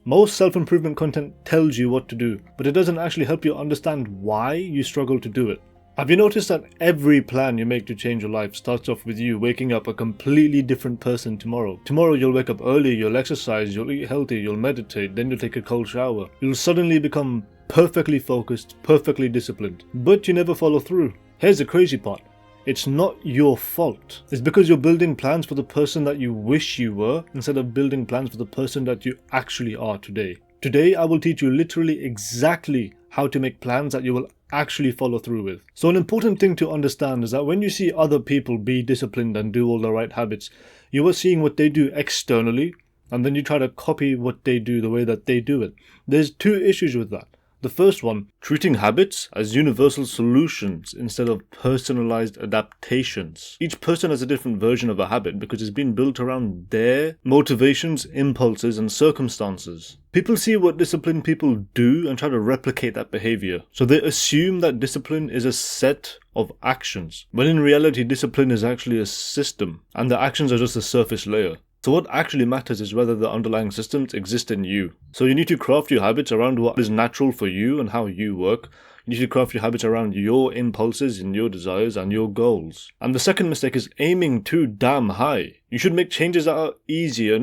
Most self-improvement content tells you what to do, but it doesn't actually help you understand why you struggle to do it. Have you noticed that every plan you make to change your life starts off with you waking up a completely different person tomorrow? Tomorrow you'll wake up early, you'll exercise, you'll eat healthy, you'll meditate, then you'll take a cold shower. You'll suddenly become perfectly focused, perfectly disciplined. But you never follow through. Here's the crazy part. It's not your fault. It's because you're building plans for the person that you wish you were instead of building plans for the person that you actually are today. Today, I will teach you literally exactly how to make plans that you will actually follow through with. So an important thing to understand is that when you see other people be disciplined and do all the right habits, you are seeing what they do externally, and then you try to copy what they do the way that they do it. There's two issues with that. The first one, treating habits as universal solutions instead of personalized adaptations. Each person has a different version of a habit because it's been built around their motivations, impulses, and circumstances. People see what disciplined people do and try to replicate that behavior. So they assume that discipline is a set of actions, when in reality discipline is actually a system, and the actions are just a surface layer. So what actually matters is whether the underlying systems exist in you. So you need to craft your habits around what is natural for you and how you work. You need to craft your habits around your impulses and your desires and your goals. And the second mistake is aiming too damn high. You should make changes that are easier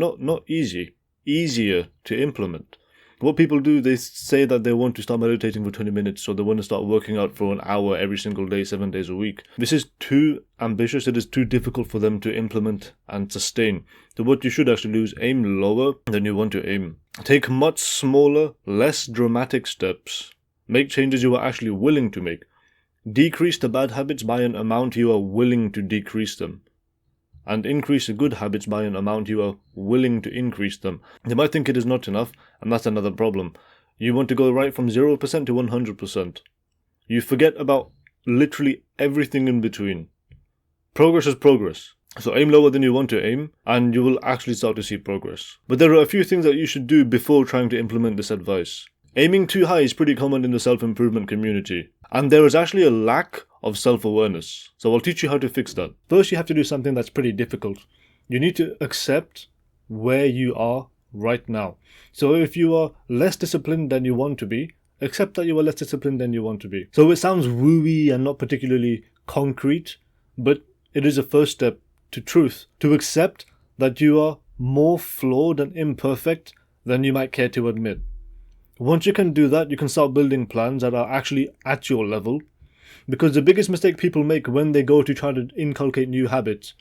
to implement. What people do, they say that they want to start meditating for 20 minutes, so they want to start working out for an hour every single day, 7 days a week. This is too ambitious, it is too difficult for them to implement and sustain. So what you should actually do is aim lower than you want to aim. Take much smaller, less dramatic steps. Make changes you are actually willing to make. Decrease the bad habits by an amount you are willing to decrease them. And increase the good habits by an amount you are willing to increase them. You might think it is not enough, and that's another problem. You want to go right from 0% to 100%. You forget about literally everything in between. Progress is progress. So aim lower than you want to aim, and you will actually start to see progress. But there are a few things that you should do before trying to implement this advice. Aiming too high is pretty common in the self-improvement community, and there is actually a lack of self-awareness. So I'll teach you how to fix that. First, you have to do something that's pretty difficult. You need to accept where you are right now. So if you are less disciplined than you want to be, accept that you are less disciplined than you want to be. So it sounds wooey and not particularly concrete, but it is a first step to truth, to accept that you are more flawed and imperfect than you might care to admit. Once you can do that, you can start building plans that are actually at your level. Because the biggest mistake people make when they go to try to inculcate new habits,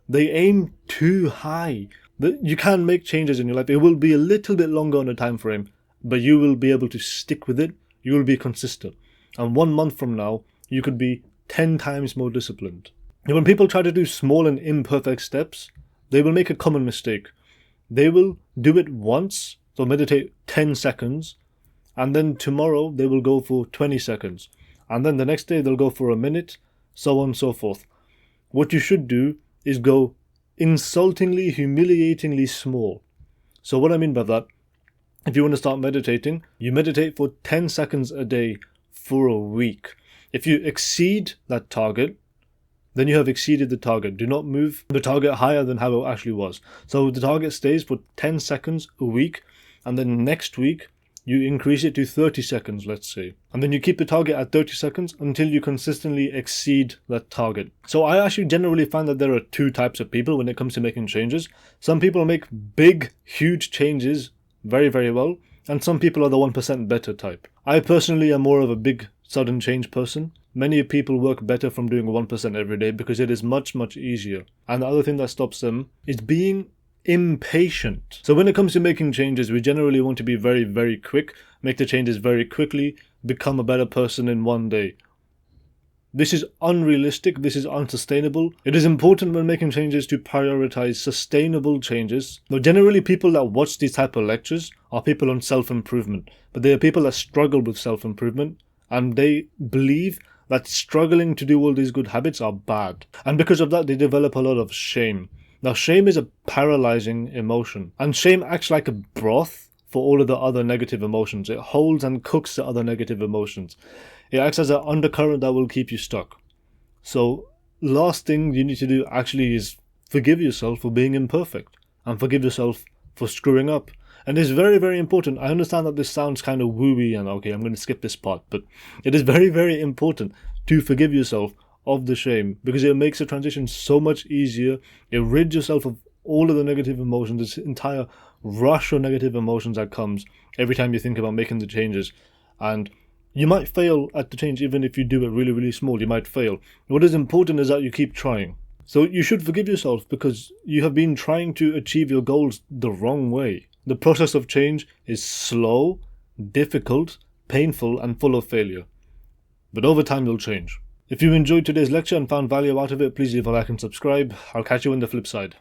they aim too high. You can make changes in your life. It will be a little bit longer on a time frame, but you will be able to stick with it. You will be consistent. And 1 month from now, you could be 10 times more disciplined. And when people try to do small and imperfect steps, they will make a common mistake. They will do it once, so meditate 10 seconds, and then tomorrow they will go for 20 seconds. And then the next day they'll go for a minute, so on and so forth. What you should do is go insultingly, humiliatingly small. So what I mean by that, if you want to start meditating, you meditate for 10 seconds a day for a week. If you exceed that target, then you have exceeded the target. Do not move the target higher than how it actually was. So the target stays for 10 seconds a week, and then next week, you increase it to 30 seconds, let's say. And then you keep the target at 30 seconds until you consistently exceed that target. So I actually generally find that there are two types of people when it comes to making changes. Some people make big, huge changes very, very well. And some people are the 1% better type. I personally am more of a big, sudden change person. Many people work better from doing 1% every day because it is much, much easier. And the other thing that stops them is being impatient. So when it comes to making changes, we generally want to be very, very quick, make the changes very quickly, become a better person in 1 day. This is unrealistic, this is unsustainable. It is important when making changes to prioritize sustainable changes. Now, generally people that watch these type of lectures are people on self-improvement, but they are people that struggle with self-improvement, and they believe that struggling to do all these good habits are bad. And because of that, they develop a lot of shame. Now, shame is a paralyzing emotion, and shame acts like a broth for all of the other negative emotions. It holds and cooks the other negative emotions. It acts as an undercurrent that will keep you stuck. So, last thing you need to do actually is forgive yourself for being imperfect, and forgive yourself for screwing up. And it's very, very important. I understand that this sounds kind of wooey and okay, I'm going to skip this part, but it is very, very important to forgive yourself of the shame, because it makes the transition so much easier. It rids yourself of all of the negative emotions, this entire rush of negative emotions that comes every time you think about making the changes. And you might fail at the change, even if you do it really, really small, you might fail. What is important is that you keep trying. So you should forgive yourself because you have been trying to achieve your goals the wrong way. The process of change is slow, difficult, painful, and full of failure. But over time you'll change. If you enjoyed today's lecture and found value out of it, please leave a like and subscribe. I'll catch you on the flip side.